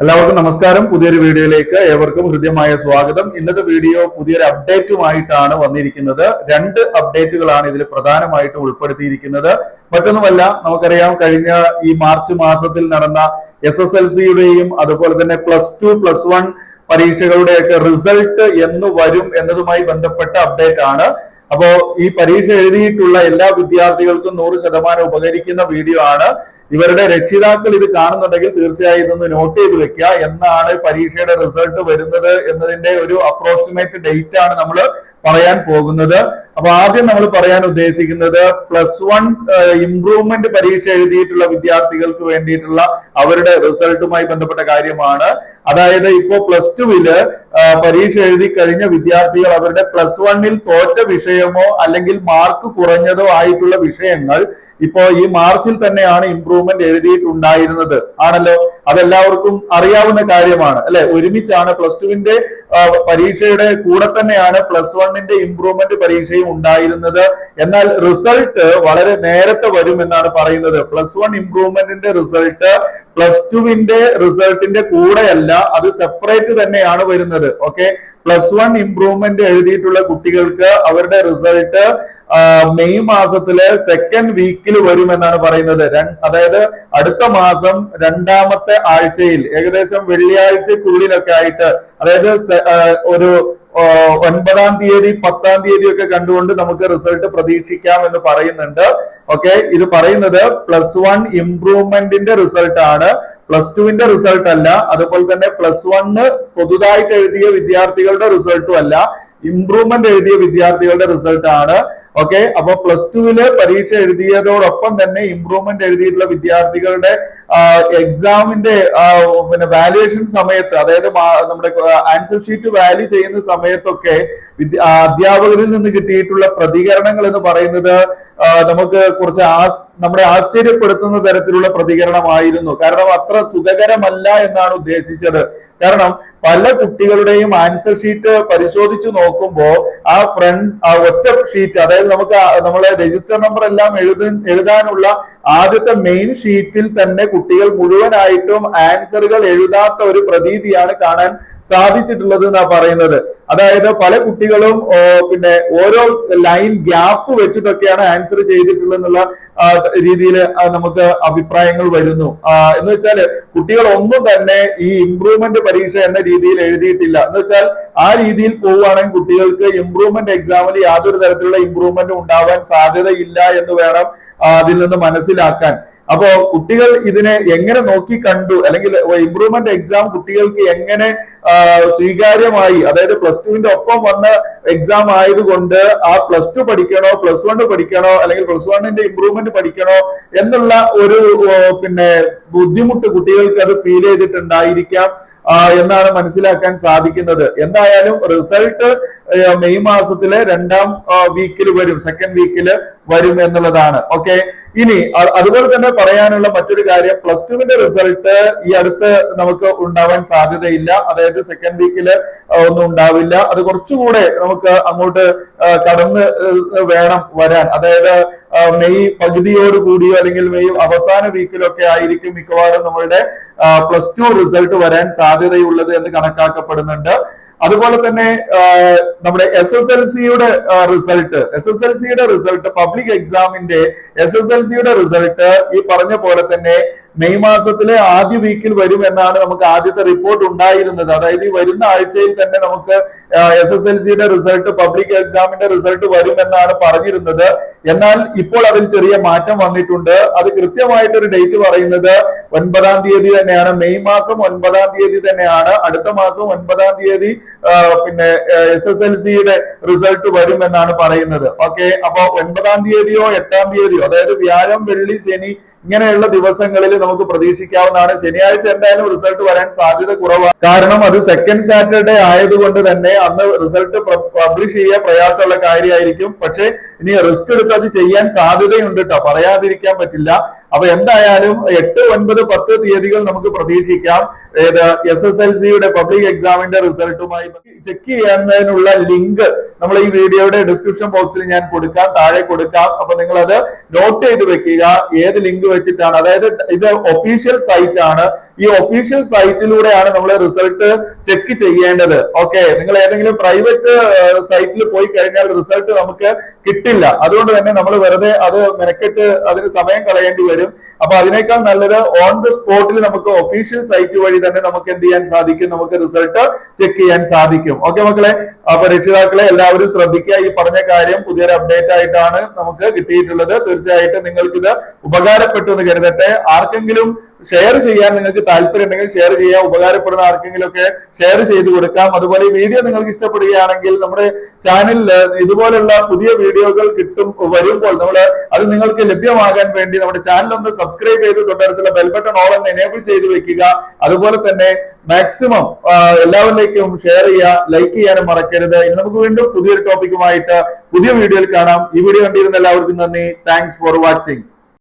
എല്ലാവർക്കും നമസ്കാരം. പുതിയൊരു വീഡിയോയിലേക്ക് ഏവർക്കും ഹൃദ്യമായ സ്വാഗതം. ഇന്നത്തെ വീഡിയോ പുതിയൊരു അപ്ഡേറ്റുമായിട്ടാണ് വന്നിരിക്കുന്നത്. രണ്ട് അപ്ഡേറ്റുകളാണ് ഇതിൽ പ്രധാനമായിട്ടും ഉൾപ്പെടുത്തിയിരിക്കുന്നത്. മറ്റൊന്നുമല്ല, നമുക്കറിയാം കഴിഞ്ഞ ഈ മാർച്ച് മാസത്തിൽ നടന്ന SSLCയുടെയും അതുപോലെ തന്നെ +2 +1 പരീക്ഷകളുടെയൊക്കെ റിസൾട്ട് എന്ന് വരും എന്നതുമായി ബന്ധപ്പെട്ട അപ്ഡേറ്റ് ആണ്. അപ്പോ ഈ പരീക്ഷ എഴുതിയിട്ടുള്ള എല്ലാ വിദ്യാർത്ഥികൾക്കും 100% ഉപകരിക്കുന്ന വീഡിയോ ആണ്. ഇവരുടെ രക്ഷിതാക്കൾ ഇത് കാണുന്നുണ്ടെങ്കിൽ തീർച്ചയായും ഇതൊന്ന് നോട്ട് ചെയ്ത് വെക്കുക. എന്നാണ് പരീക്ഷയുടെ റിസൾട്ട് വരുന്നത് എന്നതിന്റെ ഒരു അപ്രോക്സിമേറ്റ് ഡേറ്റ് ആണ് നമ്മൾ പറയാൻ പോകുന്നത്. അപ്പൊ ആദ്യം നമ്മൾ പറയാൻ ഉദ്ദേശിക്കുന്നത് +1 ഇംപ്രൂവ്മെന്റ് പരീക്ഷ എഴുതിയിട്ടുള്ള വിദ്യാർത്ഥികൾക്ക് വേണ്ടിയിട്ടുള്ള അവരുടെ റിസൾട്ടുമായി ബന്ധപ്പെട്ട കാര്യമാണ്. അതായത് ഇപ്പോ +2 പരീക്ഷ എഴുതി കഴിഞ്ഞ വിദ്യാർത്ഥികൾ അവരുടെ +1 തോറ്റ വിഷയമോ അല്ലെങ്കിൽ മാർക്ക് കുറഞ്ഞതോ ആയിട്ടുള്ള വിഷയങ്ങൾ ഇപ്പോ ഈ മാർച്ചിൽ തന്നെയാണ് ഇംപ്രൂവ്മെന്റ് എഴുതിയിട്ടുണ്ടായിരുന്നത് ആണല്ലോ. അതെല്ലാവർക്കും അറിയാവുന്ന കാര്യമാണ് അല്ലെ. ഒരുമിച്ചാണ് +2 പരീക്ഷയുടെ കൂടെ തന്നെയാണ് +1 ഇംപ്രൂവ്മെന്റ് പരീക്ഷയും ഉണ്ടായിരുന്നത്. എന്നാൽ റിസൾട്ട് വളരെ നേരത്തെ വരും എന്നാണ് പറയുന്നത്. +1 ഇംപ്രൂവ്മെന്റിന്റെ റിസൾട്ട് +2 റിസൾട്ടിന്റെ കൂടെയല്ല, അത് സെപ്പറേറ്റ് തന്നെയാണ് വരുന്നത്. ഓക്കെ, +1 ഇംപ്രൂവ്മെന്റ് എഴുതിയിട്ടുള്ള കുട്ടികൾക്ക് അവരുടെ റിസൾട്ട് മെയ് മാസത്തിലെ സെക്കൻഡ് വീക്കിൽ വരുമെന്നാണ് പറയുന്നത്. അതായത് അടുത്ത മാസം രണ്ടാമത്തെ ആഴ്ചയിൽ, ഏകദേശം വെള്ളിയാഴ്ചക്കുള്ളിലൊക്കെ ആയിട്ട്, അതായത് ഒരു 9-ാം തീയതി 10-ാം തീയതി ഒക്കെ കണ്ടുകൊണ്ട് നമുക്ക് റിസൾട്ട് പ്രതീക്ഷിക്കാം എന്ന് പറയുന്നുണ്ട്. ഓക്കെ, ഇത് പറയുന്നത് +1 ഇംപ്രൂവ്മെന്റിന്റെ റിസൾട്ട് ആണ്, +2 റിസൾട്ട് അല്ല. അതുപോലെ തന്നെ +1 പുതുതായിട്ട് എഴുതിയ വിദ്യാർത്ഥികളുടെ റിസൾട്ടും അല്ല, ഇംപ്രൂവ്മെന്റ് എഴുതിയ വിദ്യാർത്ഥികളുടെ റിസൾട്ട് ആണ്. ഓക്കെ, അപ്പൊ +2 പരീക്ഷ എഴുതിയതോടൊപ്പം തന്നെ ഇംപ്രൂവ്മെന്റ് എഴുതിയിട്ടുള്ള വിദ്യാർത്ഥികളുടെ എക്സാമിന്റെ വാല്യുവേഷൻ സമയത്ത്, അതായത് നമ്മുടെ ആൻസർ ഷീറ്റ് വാല്യൂ ചെയ്യുന്ന സമയത്തൊക്കെ അധ്യാപകരിൽ നിന്ന് കിട്ടിയിട്ടുള്ള പ്രതികരണങ്ങൾ എന്ന് പറയുന്നത് നമുക്ക് കുറച്ച് നമ്മളെ ആശ്ചര്യപ്പെടുത്തുന്ന തരത്തിലുള്ള പ്രതികരണമായിരുന്നു. കാരണം അത്ര സുഖകരമല്ല എന്നാണ് ഉദ്ദേശിച്ചത്. കാരണം പല കുട്ടികളുടെയും ആൻസർ ഷീറ്റ് പരിശോധിച്ചു നോക്കുമ്പോൾ ആ ഒറ്റ ഷീറ്റ്, അതായത് നമ്മളെ രജിസ്റ്റർ നമ്പർ എല്ലാം എഴുതാനുള്ള ആദ്യത്തെ മെയിൻ ഷീറ്റിൽ തന്നെ കുട്ടികൾ മുഴുവനായിട്ടും ആൻസറുകൾ എഴുതാത്ത ഒരു പ്രതീതിയാണ് കാണാൻ സാധിച്ചിട്ടുള്ളത് എന്നാ പറയുന്നത്. അതായത് പല കുട്ടികളും ഓരോ ലൈൻ ഗ്യാപ്പ് വെച്ചിട്ടൊക്കെയാണ് ആൻസർ ചെയ്തിട്ടുള്ളതെന്നുള്ള രീതിയിൽ നമുക്ക് അഭിപ്രായങ്ങൾ വരുന്നു. എന്ന് വെച്ചാൽ കുട്ടികൾ ഒന്നും തന്നെ ഈ ഇംപ്രൂവ്മെന്റ് പരീക്ഷ എന്ന രീതിയിൽ എഴുതിയിട്ടില്ല. എന്ന് വെച്ചാൽ ആ രീതിയിൽ പോവുകയാണെങ്കിൽ കുട്ടികൾക്ക് ഇംപ്രൂവ്മെന്റ് എക്സാമിൽ യാതൊരു തരത്തിലുള്ള ഇംപ്രൂവ്മെന്റ് ഉണ്ടാവാൻ സാധ്യതയില്ല എന്ന് വേണം അതിൽ നിന്ന് മനസ്സിലാക്കാൻ. അപ്പോ കുട്ടികൾ ഇതിനെ എങ്ങനെ നോക്കി കണ്ടു, അല്ലെങ്കിൽ ഇംപ്രൂവ്മെന്റ് എക്സാം കുട്ടികൾക്ക് എങ്ങനെ സ്വീകാര്യമായി, അതായത് +2 ഒപ്പം വന്ന എക്സാം ആയതുകൊണ്ട് ആ +2 പഠിക്കണോ +1 പഠിക്കണോ അല്ലെങ്കിൽ +1 ഇംപ്രൂവ്മെന്റ് പഠിക്കണോ എന്നുള്ള ഒരു ബുദ്ധിമുട്ട് കുട്ടികൾക്ക് അത് ഫീൽ ചെയ്തിട്ടുണ്ടായിരിക്കാം എന്നാണ് മനസ്സിലാക്കാൻ സാധിക്കുന്നത്. എന്തായാലും റിസൾട്ട് മെയ് മാസത്തിലെ 2-ാം വീക്കിൽ വരും, സെക്കൻഡ് വീക്കിൽ വരും എന്നുള്ളതാണ്. ഓക്കെ, ഇനി അതുപോലെ തന്നെ പറയാനുള്ള മറ്റൊരു കാര്യം, +2 റിസൾട്ട് ഈ അടുത്ത് നമുക്ക് ഉണ്ടാവാൻ സാധ്യതയില്ല. അതായത് സെക്കൻഡ് വീക്കിൽ ഒന്നും ഉണ്ടാവില്ല. അത് കുറച്ചുകൂടെ നമുക്ക് അങ്ങോട്ട് കടന്ന് വേണം വരാൻ. അതായത് മെയ് പകുതിയോട് കൂടിയോ അല്ലെങ്കിൽ മെയ് അവസാന വീക്കിലൊക്കെ ആയിരിക്കും മിക്കവാറും നമ്മളുടെ +2 റിസൾട്ട് വരാൻ സാധ്യതയുള്ളത് എന്ന് കണക്കാക്കപ്പെടുന്നുണ്ട്. അതുപോലെ തന്നെ നമ്മുടെ SSLCയുടെ റിസൾട്ട് പബ്ലിക് എക്സാമിന്റെ SSLCയുടെ റിസൾട്ട് ഈ പറഞ്ഞ പോലെ തന്നെ മെയ് മാസത്തിലെ ആദ്യ വീക്കിൽ വരും എന്നാണ് നമുക്ക് ആദ്യത്തെ റിപ്പോർട്ട് ഉണ്ടായിരുന്നത്. അതായത് ഈ വരുന്ന ആഴ്ചയിൽ തന്നെ നമുക്ക് SSLCയുടെ റിസൾട്ട്, പബ്ലിക് എക്സാമിന്റെ റിസൾട്ട് വരുമെന്നാണ് പറഞ്ഞിരുന്നത്. എന്നാൽ ഇപ്പോൾ അതിൽ ചെറിയ മാറ്റം വന്നിട്ടുണ്ട്. അത് കൃത്യമായിട്ടൊരു ഡേറ്റ് പറയുന്നത് 9-ാം തീയതി തന്നെയാണ്. മെയ് മാസം 9-ാം തീയതി തന്നെയാണ്. അടുത്ത മാസം 9-ാം തീയതി SSLCയുടെ റിസൾട്ട് വരും എന്നാണ് പറയുന്നത്. ഓക്കെ, അപ്പൊ 9-ാം തീയതിയോ 8-ാം തീയതിയോ, അതായത് വ്യാഴം, വെള്ളി, ശനി ഇങ്ങനെയുള്ള ദിവസങ്ങളിൽ നമുക്ക് പ്രതീക്ഷിക്കാവുന്നതാണ്. ശനിയാഴ്ച എന്തായാലും റിസൾട്ട് വരാൻ സാധ്യത കുറവാണ്. കാരണം അത് സെക്കൻഡ് സാറ്റർഡേ ആയതുകൊണ്ട് തന്നെ അന്ന് റിസൾട്ട് പബ്ലിഷ് ചെയ്യാൻ പ്രയാസമുള്ള കാര്യമായിരിക്കും. പക്ഷെ ഇനി റിസ്ക് എടുത്ത് അത് ചെയ്യാൻ സാധ്യതയുണ്ട് കേട്ടോ, പറയാതിരിക്കാൻ പറ്റില്ല. അപ്പൊ എന്തായാലും 8, 9, 10 തീയതികൾ നമുക്ക് പ്രതീക്ഷിക്കാം. ഏത് SSLCയുടെ പബ്ലിക് എക്സാമിന്റെ റിസൾട്ടുമായി ചെക്ക് ചെയ്യുന്നതിനുള്ള ലിങ്ക് നമ്മൾ ഈ വീഡിയോയുടെ ഡിസ്ക്രിപ്ഷൻ ബോക്സിൽ ഞാൻ കൊടുക്കാം, താഴെ കൊടുക്കാം. അപ്പൊ നിങ്ങൾ അത് നോട്ട് ചെയ്ത് വെക്കുക, ഏത് ലിങ്ക് വെച്ചിട്ടാണ്. അതായത് ഇത് ഒഫീഷ്യൽ സൈറ്റ് ആണ്. ഈ ഒഫീഷ്യൽ സൈറ്റിലൂടെയാണ് നമ്മൾ റിസൾട്ട് ചെക്ക് ചെയ്യേണ്ടത്. ഓക്കെ, നിങ്ങൾ ഏതെങ്കിലും പ്രൈവറ്റ് സൈറ്റിൽ പോയി കഴിഞ്ഞാൽ റിസൾട്ട് നമുക്ക് കിട്ടില്ല. അതുകൊണ്ട് തന്നെ നമ്മൾ വെറുതെ അത് മെനക്കെട്ട് അതിന് സമയം കളയേണ്ടി വരും. അപ്പൊ അതിനേക്കാൾ നല്ലത് ഓൺ ദ സ്പോട്ടിൽ നമുക്ക് ഒഫീഷ്യൽ സൈറ്റ് വഴി തന്നെ നമുക്ക് എന്ത് ചെയ്യാൻ സാധിക്കും, നമുക്ക് റിസൾട്ട് ചെക്ക് ചെയ്യാൻ സാധിക്കും. ഓക്കെ മക്കളെ, അപ്പൊ രക്ഷിതാക്കളെ എല്ലാവരും ശ്രദ്ധിക്കുക. ഈ പറഞ്ഞ കാര്യം പുതിയൊരു അപ്ഡേറ്റ് ആയിട്ടാണ് നമുക്ക് കിട്ടിയിട്ടുള്ളത്. തീർച്ചയായിട്ടും നിങ്ങൾക്ക് ഇത് ഉപകാരപ്പെട്ടു എന്ന് കരുതട്ടെ. ആർക്കെങ്കിലും ഷെയർ ചെയ്യാൻ നിങ്ങൾക്ക് താല്പര്യം ഉണ്ടെങ്കിൽ ഷെയർ ചെയ്യാം. ഉപകാരപ്പെടുന്ന ആർക്കെങ്കിലും ഒക്കെ ഷെയർ ചെയ്ത് കൊടുക്കാം. അതുപോലെ ഈ വീഡിയോ നിങ്ങൾക്ക് ഇഷ്ടപ്പെടുകയാണെങ്കിൽ നമ്മുടെ ചാനലിൽ ഇതുപോലുള്ള പുതിയ വീഡിയോകൾ വരുമ്പോൾ അത് നിങ്ങൾക്ക് ലഭ്യമാകാൻ വേണ്ടി നമ്മുടെ ചാനൽ ഒന്ന് സബ്സ്ക്രൈബ് ചെയ്ത് തൊട്ടടുത്തുള്ള ബെൽ ബട്ടൺ ഓൾ എന്ന് എനേബിൾ ചെയ്ത് വെക്കുക. അതുപോലെ തന്നെ മാക്സിമം എല്ലാവരിലേക്കും ഷെയർ ചെയ്യുക, ലൈക്ക് ചെയ്യാനും മറക്കരുത്. ഇനി നമുക്ക് വീണ്ടും പുതിയൊരു ടോപ്പിക്കുമായിട്ട് പുതിയ വീഡിയോയിൽ കാണാം. ഈ വീഡിയോ കണ്ടിരുന്ന എല്ലാവർക്കും നന്ദി. Thanks for watching.